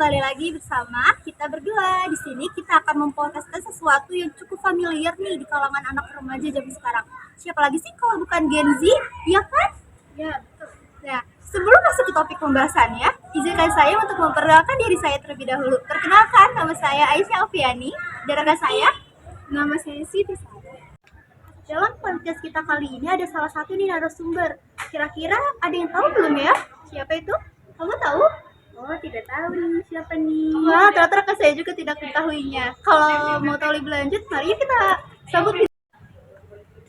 kembali lagi bersama kita berdua. Di sini kita akan mempodcastkan sesuatu yang cukup familiar nih di kalangan anak remaja zaman sekarang. Siapa lagi sih kalau bukan Gen Z, ya kan? Ya, betul. Nah, sebelum masuk ke topik pembahasannya, izinkan saya untuk memperkenalkan diri saya terlebih dahulu. Perkenalkan, nama saya Aisyah Alfiani, dan rekan saya, nama saya Siti. Dalam podcast kita kali ini ada salah satu nih narasumber. Kira-kira ada yang tahu belum ya? Siapa itu? Kamu tahu? Oh, tidak tahu nih siapa nih. Wah, ternyata rekan saya juga tidak mengetahuinya. Kalau mau tahu lebih lanjut, mari kita sambut.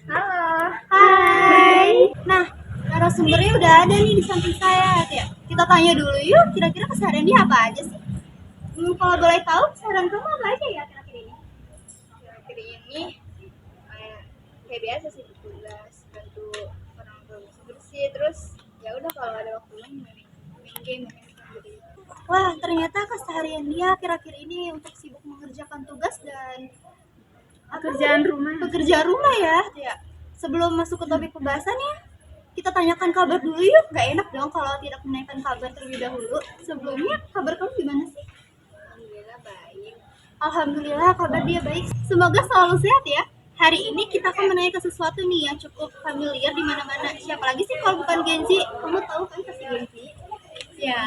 Halo. Hai. Nah, narasumbernya udah ada nih di samping saya. Ya, kita tanya dulu yuk, kira-kira keseharian dia apa aja sih? Kalau boleh tahu, keseharian kamu apa aja ya kira-kira ini? Akhir ini kayak biasa sih, tugas bantu orang tua bersih, terus ya udah kalau ada waktu main game gitu. Wah, ternyata keseharian dia kira-kira ini untuk sibuk mengerjakan tugas dan pekerjaan rumah ya. Ya. Sebelum masuk ke topik pembahasannya, kita tanyakan kabar dulu yuk. Gak enak dong kalau tidak menanyakan kabar terlebih dahulu. Sebelumnya, kabar kamu gimana sih? Alhamdulillah baik. Alhamdulillah kabar dia baik. Semoga selalu sehat ya. Hari ini kita akan menanyakan sesuatu nih yang cukup familiar di mana-mana. Siapa lagi sih kalau bukan Gen Z? Kamu tahu kan pasti Gen Z? Ya,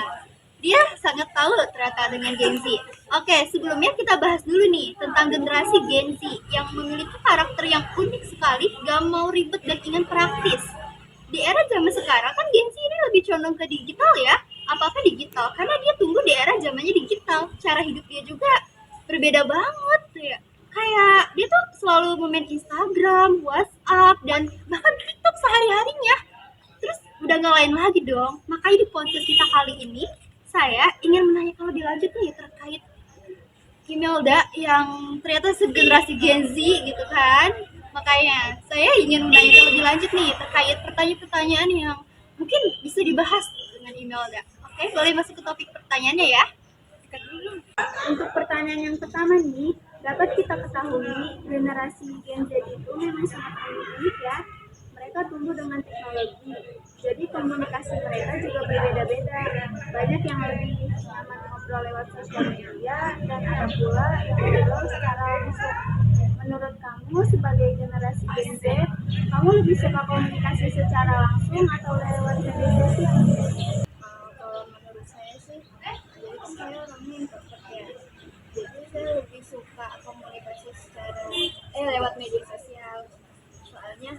dia sangat tahu ternyata dengan Gen Z. Oke, sebelumnya kita bahas dulu nih tentang generasi Gen Z yang memiliki karakter yang unik sekali, gak mau ribet dan ingin praktis. Di era zaman sekarang kan Gen Z ini lebih condong ke digital ya. Apa-apa digital, karena dia tumbuh di era zamannya digital. Cara hidup dia juga berbeda banget ya. Kayak dia tuh selalu main Instagram, WhatsApp, dan bahkan TikTok sehari-harinya. Terus udah nggak lain lagi dong. Makanya di podcast kita kali ini, saya ingin menanyakan lebih lanjut nih terkait Imelda yang ternyata segenerasi Gen Z gitu kan. Makanya saya ingin menanyakan lebih lanjut nih terkait pertanyaan-pertanyaan yang mungkin bisa dibahas dengan Imelda. Oke, boleh masuk ke topik pertanyaannya ya. Untuk pertanyaan yang pertama nih, dapat kita ketahui generasi Gen Z itu memang sangat unik ya. Mereka tumbuh dengan teknologi, jadi komunikasi mereka juga berbeda-beda. Banyak yang lebih nyaman ngobrol lewat sosial media, dan ada pula yang ngobrol secara langsung. Menurut kamu sebagai generasi Gen Z, kamu lebih suka komunikasi secara langsung atau lewat media sosial? Kalau menurut saya sih, jadi saya orangnya introvert ya, jadi saya lebih suka komunikasi lewat media sosial, soalnya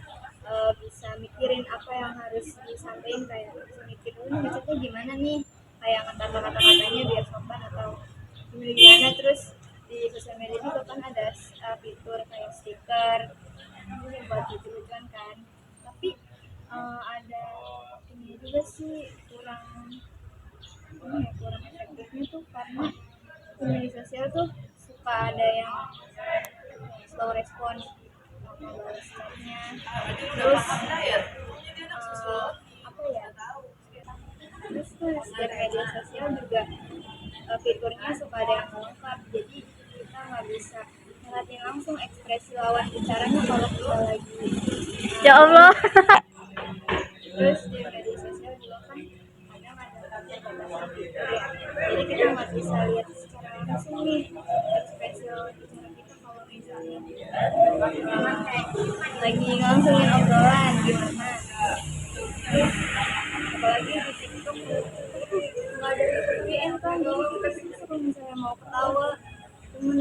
bisa mikirin apa yang harus disampaikan, kayak bisa mikir dulu nih bacanya gimana nih, kayak ngetata kata-katanya biar sopan atau gimana. Terus di sosial media juga kan ada fitur kayak stiker ini buat lucu-lucuan kan, tapi ada ini juga sih kurang efektifnya tuh, karena di media sosial tuh suka ada yang slow respon balas chatnya, terus apa ya, terus dari media sosial juga fiturnya suka ada yang lengkap, jadi kita nggak bisa ngeliatin langsung ekspresi lawan bicaranya kalau kita lagi Ya Allah. terus di media sosial juga kan kadang ada kata-kata fitur ya, jadi kita nggak bisa lihat secara langsung nih ekspresi lawan bicara kita kalau misalnya lagi ngelangsungin obrolan gimana. Terus apalagi di TikTok nggak ada VPN kan, jadi kita bisa kalau misalnya mau ketawa temen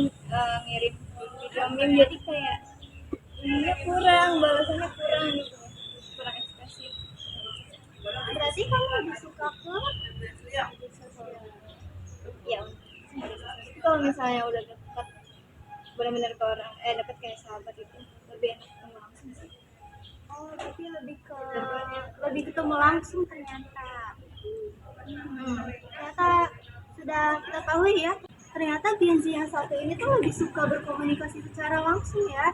ngirim video meme, jadi kayak ininya kurang, balasannya kurang gitu, kurang ekspresif. Berarti kamu lebih suka ke Ya, tapi kalau misalnya udah dekat, benar-benar ke orang dekat kayak sahabat itu lebih enak ketemu langsung sih. tapi lebih ketemu langsung ternyata. Ternyata sudah kita tahu ya. Ternyata Gen Z yang satu ini tuh lebih suka berkomunikasi secara langsung ya.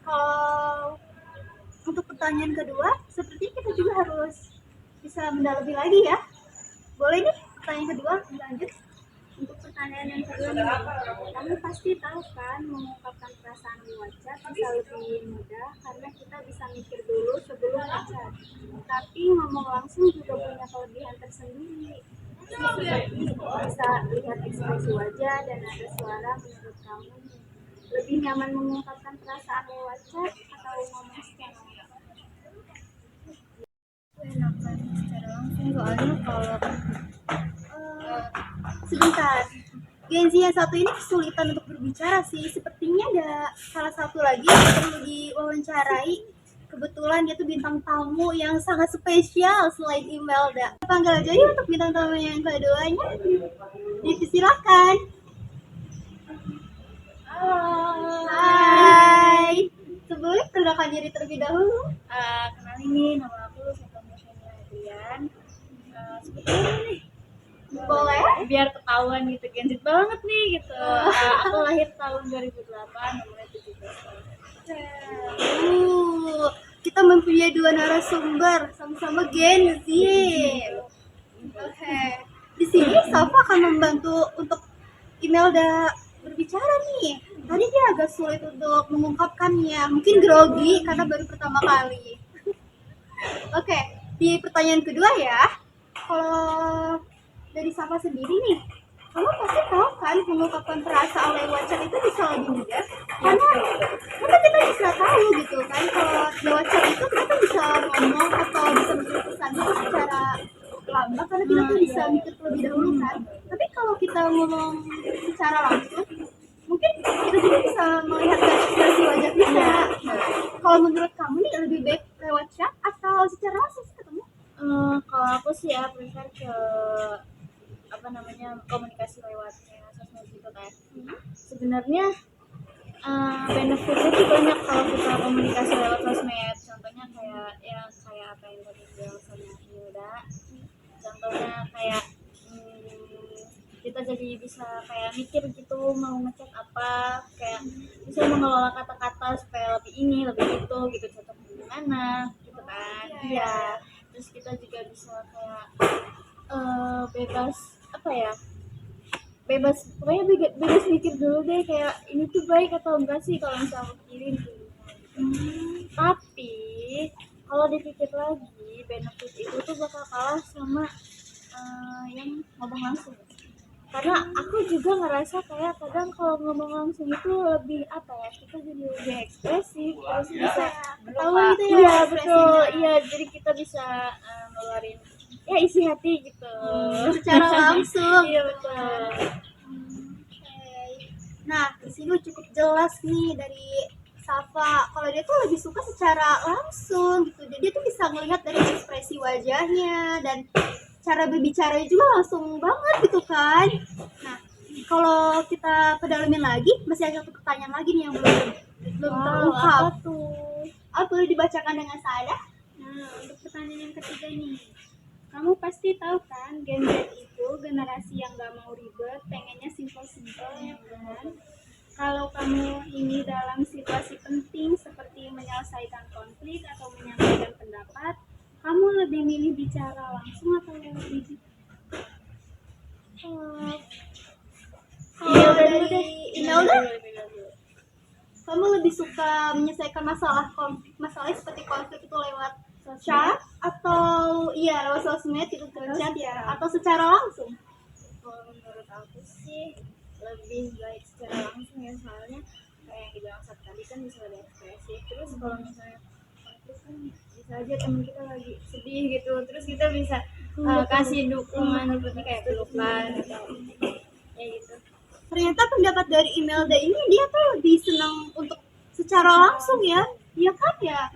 Kalau untuk pertanyaan kedua, seperti kita juga harus bisa mendalami lagi ya. Boleh nih pertanyaan kedua lanjut. Untuk pertanyaan yang kedua nih, kamu pasti tahu kan mengungkapkan perasaan lewat chat bisa lebih mudah karena kita bisa mikir dulu sebelum ngechat. Tapi ngomong langsung juga punya kelebihan tersendiri. bisa lihat ekspresi wajah dan nada suara. Menurut kamu nih, lebih nyaman mengungkapkan perasaan lewat chat atau ngomong secara Enakan secara langsung, soalnya kalau sebentar, Gen Z yang satu ini kesulitan untuk berbicara sih. Sepertinya ada salah satu lagi yang perlu diwawancarai. Kebetulan dia tuh bintang tamu yang sangat spesial selain Imelda. Panggil aja yuk untuk bintang tamu yang keduanya. Dipersilakan. halo. Hai. Sebelumnya perkenalkan diri terlebih dahulu. Kenalin nih, nama aku September Adrian. Sebetulnya nih, Boleh? biar ketahuan gitu, Gen Z banget nih gitu. Aku lahir tahun 2008, umurnya 17 tahun. Kita mempunyai dua narasumber sama-sama Gen Z. Oke. Di sini Safa akan membantu untuk Imelda berbicara nih. Tadi dia agak sulit untuk mengungkapkannya, mungkin grogi karena baru pertama kali. Oke, di pertanyaan kedua ya. Kalau dari Safa sendiri nih, kamu pasti tahu kan mengungkapkan perasaan lewat chat itu bisa lebih mudah karena kita bisa tahu gitu kan kalau lewat chat itu kita bisa ngomong atau bisa mengirim pesan itu secara lambat karena kita tuh bisa mikir terlebih dahulu kan. Tapi kalau kita ngomong secara langsung mungkin kita juga bisa melihat dari ekspresi wajah kita. Kalau menurut kamu nih lebih baik lewat chat atau secara langsung sih ketemu? Kalau aku sih ya prefer ke komunikasi lewat kayak sosmed gitu kan. Sebenarnya benefitnya tuh banyak kalau kita komunikasi lewat sosmed. Contohnya kayak apa yang tadi bilang sama Hilda. Contohnya kayak kita jadi bisa kayak mikir gitu mau ngechat apa, kayak bisa mengelola kata-kata supaya lebih gitu cocok gimana gitu kan. Iya. Terus kita juga bisa kayak bebas bebas mikir dulu deh kayak ini tuh baik atau enggak sih kalau misalnya aku kirim gitu. Tapi kalau dipikir lagi benefit itu tuh bakal kalah sama yang ngomong langsung, karena aku juga ngerasa kayak kadang kalau ngomong langsung itu lebih kita jadi lebih ekspresif, terus bisa Ketahuan gitu ya iya ekspresinya. betul, iya jadi kita bisa ngeluarin ya isi hati gitu Secara langsung. iya betul. Nah, di sini cukup jelas nih dari Safa kalau dia tuh lebih suka secara langsung gitu. Jadi dia tuh bisa melihat dari ekspresi wajahnya dan cara berbicara juga langsung banget gitu kan. Nah, kalau kita pedalamin lagi masih ada satu pertanyaan lagi nih yang belum terungkap. Apa tuh? Boleh dibacakan dengan sadar? Nah, untuk pertanyaan yang ketiga nih, kamu pasti tahu kan Gen Z itu generasi yang gak mau ribet, pengennya simple-simple ya kan? Kalau kamu ini dalam situasi penting seperti menyelesaikan konflik atau menyampaikan pendapat, kamu lebih milih bicara langsung atau lewat digital? Kalau dari Imelda, kamu lebih suka menyelesaikan masalah seperti konflik itu lewat chat atau lewat sosmed itu chat ya atau secara langsung? Kalau menurut aku sih lebih baik secara langsung ya, soalnya kayak yang dibilang saat tadi kan bisa lebih ekspresif. Terus kalau misalnya konflik kan bisa aja temen kita lagi sedih gitu, terus kita bisa kasih dukungan seperti kayak pelukan atau ya gitu. Ternyata pendapat dari Imelda ini dia tuh lebih senang untuk secara langsung ya, iya kan ya?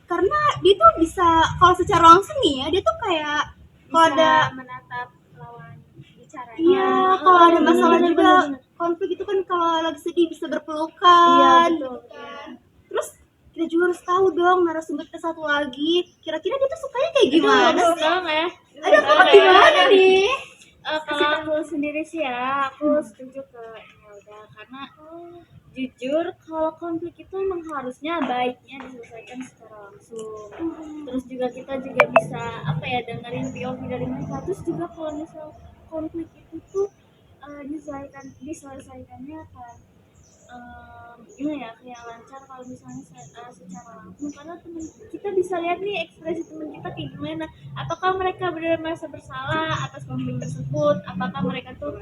Karena dia tuh bisa kalau secara langsung nih ya, dia tuh kayak kalau ada menatap lawan bicaranya. iya, kalau ada masalah juga konflik itu kan kalau lagi sedih bisa berpelukan. Iya betul. Kan. Terus kita juga harus tahu dong narasumber kita satu lagi, kira-kira dia tuh sukanya kayak gimana sih? Ya. Ada apa gimana nih? Kalau aku sendiri sih ya, aku setuju ke Imelda karena jujur kalau konflik itu memang harusnya baiknya diselesaikan secara langsung. Terus juga kita juga bisa dengerin POV dari mereka. Terus juga kalau misal konflik itu tuh diselesaikannya kan gimana ya, kayak lancar kalau misalnya secara langsung, karena teman kita bisa lihat nih ekspresi teman kita kayak gimana, apakah mereka benar merasa bersalah atas konflik tersebut, apakah mereka tuh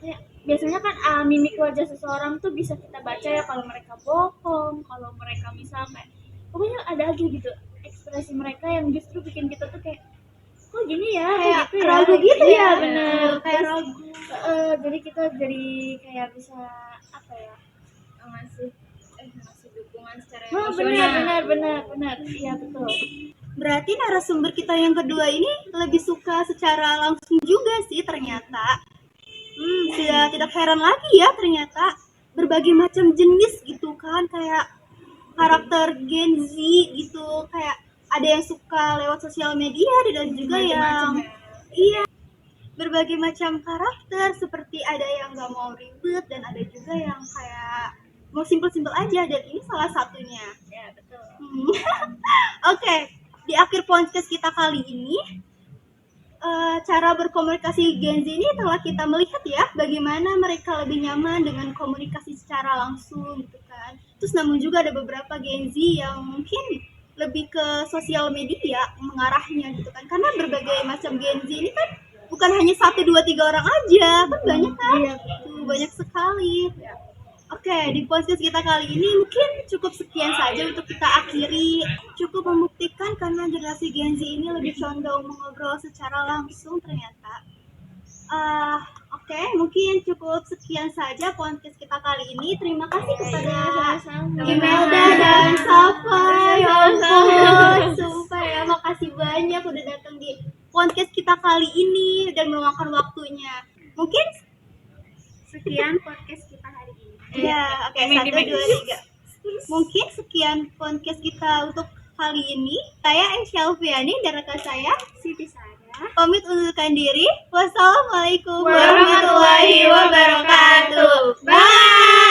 kayak biasanya kan mimik wajah seseorang tuh bisa kita baca ya, kalau mereka bohong, kalau mereka misalnya pokoknya ada aja gitu ekspresi mereka yang justru bikin kita tuh kayak kok gini ya, Kayak gitu ya, ragu gitu ya, bener kayak terus ragu. jadi kita jadi kayak bisa apa ya, ngasih dukungan secara benar. benar iya betul. Berarti narasumber kita yang kedua ini lebih suka secara langsung juga sih ternyata. Tidak heran lagi ya ternyata berbagai macam jenis gitu kan, kayak karakter Gen Z gitu, kayak ada yang suka lewat sosial media dan juga yang iya, berbagai macam karakter, seperti ada yang nggak mau ribet dan ada juga yang kayak mau simpel-simpel aja, dan ini salah satunya. Ya betul. Oke, di akhir podcast kita kali ini cara berkomunikasi Gen Z ini telah kita melihat ya, bagaimana mereka lebih nyaman dengan komunikasi secara langsung gitu kan. Terus namun juga ada beberapa Gen Z yang mungkin lebih ke sosial media mengarahnya gitu kan, karena berbagai macam Gen Z ini kan bukan hanya 1, 2, 3 orang aja, kan banyak kan. Tuh, banyak sekali. Oke, di podcast kita kali ini mungkin cukup sekian saja untuk kita akhiri. Cukup membuktikan karena generasi Gen Z ini lebih condong mengobrol secara langsung ternyata. Oke, mungkin cukup sekian saja podcast kita kali ini. Terima kasih kepada Imelda dan Safa. Ya ampun, sumpah ya, makasih banyak udah datang di podcast kita kali ini dan meluangkan waktunya. Mungkin sekian podcast kita hari ini. Ya, oke, 1, 2, 3. Mungkin sekian podcast kita untuk kali ini. Saya Syalfiani dan rekan saya Siti Sarah pamit undurkan diri. Wassalamualaikum warahmatullahi wabarakatuh. Bye.